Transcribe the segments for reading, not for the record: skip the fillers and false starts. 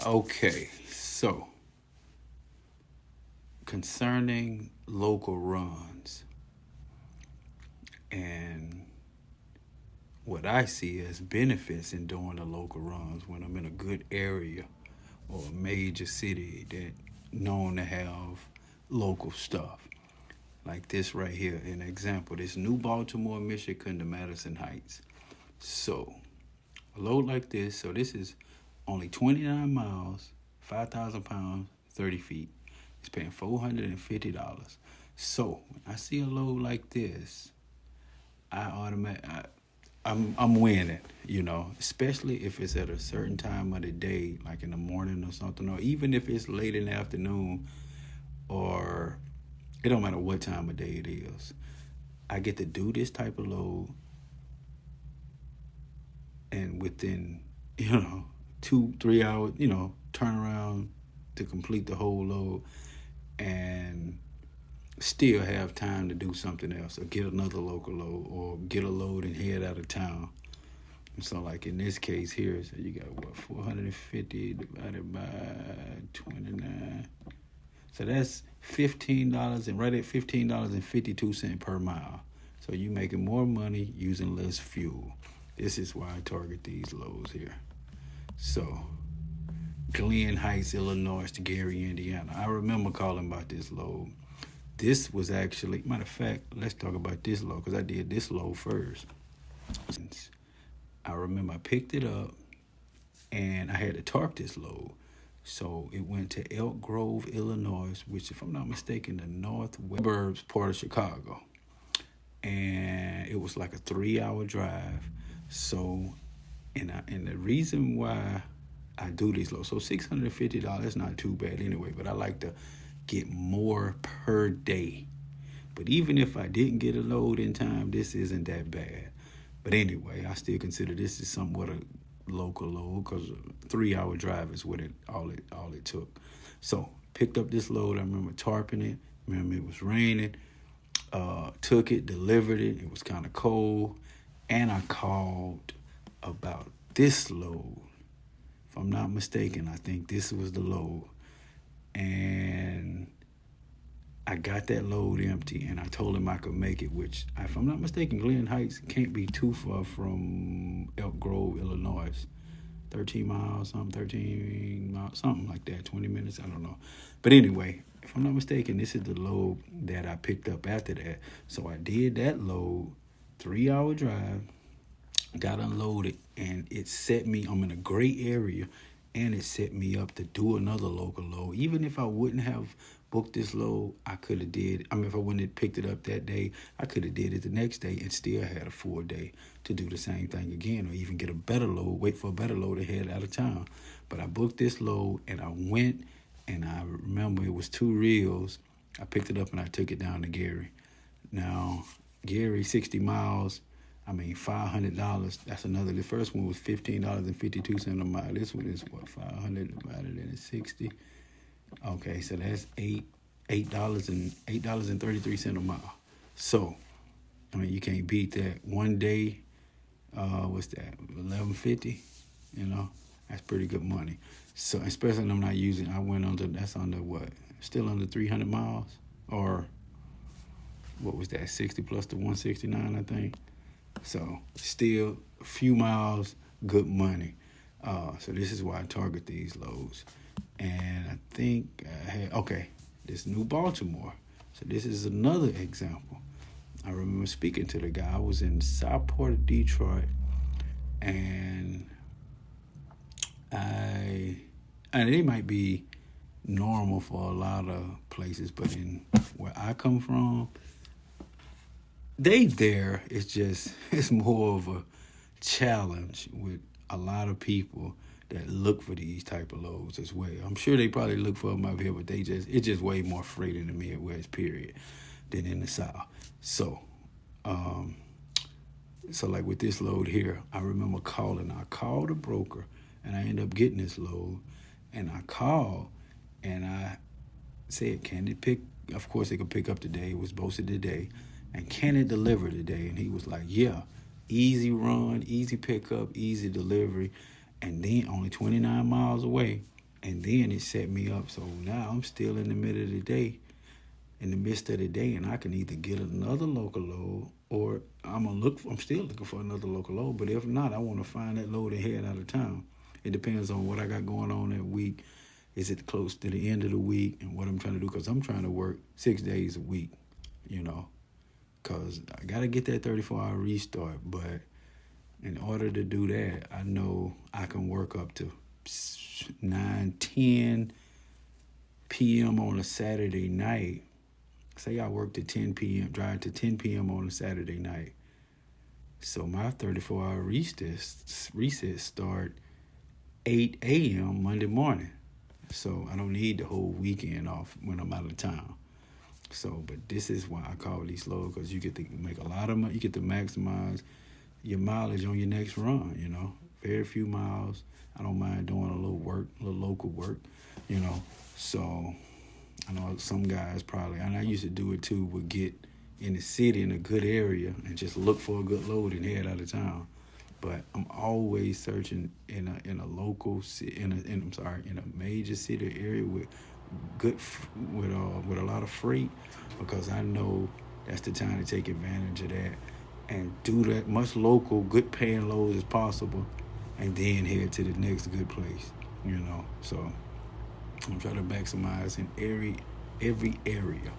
Okay, so concerning local runs and what I see as benefits in doing the local runs when I'm in a good area or a major city that known to have local stuff. Like this right here, an example. This New Baltimore, Michigan to Madison Heights. So a load like this, so this is only 29 miles, 5,000 pounds, 30 feet. It's paying $450. So when I see a load like this, I automatically, I'm winning, especially if it's at a certain time of the day, like in the morning or something, or even if it's late in the afternoon, or it don't matter what time of day it is. I get to do this type of load, and within, 2, 3 hours, turn around to complete the whole load, and still have time to do something else or get another local load or get a load and head out of town. And so, like in this case here, so you got what, 450 divided by 29. So that's $15, and right at $15.52 per mile. So you making more money using less fuel. This is why I target these loads here. So Glen Heights, Illinois to Gary, Indiana. I remember calling about this load. This was actually, matter of fact, let's talk about this load because I did this load first. I remember I picked it up and I had to tarp this load. So it went to Elk Grove, Illinois, which, if I'm not mistaken, the northwest suburbs part of Chicago. And it was like a 3-hour drive. So, and the reason why I do this load, so $650, that's not too bad anyway, but I like to get more per day. But even if I didn't get a load in time, this isn't that bad. But anyway, I still consider this is somewhat a local load because a 3-hour drive is what all it took. So picked up this load. I remember tarping it. Remember it was raining. Took it, delivered it. It was kind of cold, and I called about this load. If I'm not mistaken, I think this was the load, and I got that load empty, and I told him I could make it, which, if I'm not mistaken, Glen Heights can't be too far from Elk Grove, Illinois. 13 miles, 13 miles, something like that, 20 minutes, I don't know. But anyway, if I'm not mistaken, this is the load that I picked up after that. So I did that load, 3-hour drive, got unloaded, and it set me, I'm in a great area, and it set me up to do another local load. Even if I wouldn't have booked this load, I could have did, if I wouldn't have picked it up that day, I could have did it the next day and still had a full day to do the same thing again, or even get a better load, wait for a better load to head out of town. But I booked this load, and I went, and I remember it was 2 reels. I picked it up, and I took it down to Gary. Now, Gary, 60 miles, $500. That's another. The first one was $15.52 a mile. This one is what, 500 divided into 60. Okay, so that's $8.33 a mile. So, you can't beat that. One day, what's that? 11.50. That's pretty good money. So, especially when I'm not using. I went under. That's under what? Still under 300 miles, or what was that? 60 plus the 169, I think. So still a few miles, good money. So this is why I target these loads. And I think I had, this New Baltimore. So this is another example. I remember speaking to the guy. I was in Southport of Detroit, and it might be normal for a lot of places, but in where I come from, it's more of a challenge with a lot of people that look for these type of loads as well. I'm sure they probably look for them up here, but it's just way more freight in the Midwest, period, than in the South. So, like with this load here, I remember calling. I called a broker, and I ended up getting this load, and I called, and I said, can it pick? Of course, it could pick up today. It was posted today. And can it deliver today? And he was like, yeah, easy run, easy pickup, easy delivery. And then only 29 miles away. And then it set me up. So now I'm still in the middle of the day, in the midst of the day, and I can either get another local load or I'm still looking for another local load. But if not, I want to find that load and head out of town. It depends on what I got going on that week. Is it close to the end of the week and what I'm trying to do? Because I'm trying to work 6 days a week, because I got to get that 34-hour restart. But in order to do that, I know I can work up to 9, 10 p.m. on a Saturday night. Say I work to 10 p.m., drive to 10 p.m. on a Saturday night. So my 34-hour reset start 8 a.m. Monday morning. So I don't need the whole weekend off when I'm out of town. So, but this is why I call these slow, because you get to make a lot of money. You get to maximize your mileage on your next run, Very few miles. I don't mind doing a little local work, So I know some guys probably, and I used to do it too, would get in the city in a good area and just look for a good load and head out of town. But I'm always searching in a local in a major city area with a lot of freight, because I know that's the time to take advantage of that and do that much local good paying loads as possible, and then head to the next good place. So I'm trying to maximize in every area.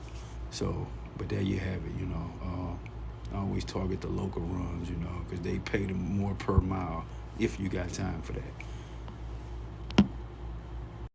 So, but there you have it. I always target the local runs, because they pay them more per mile if you got time for that.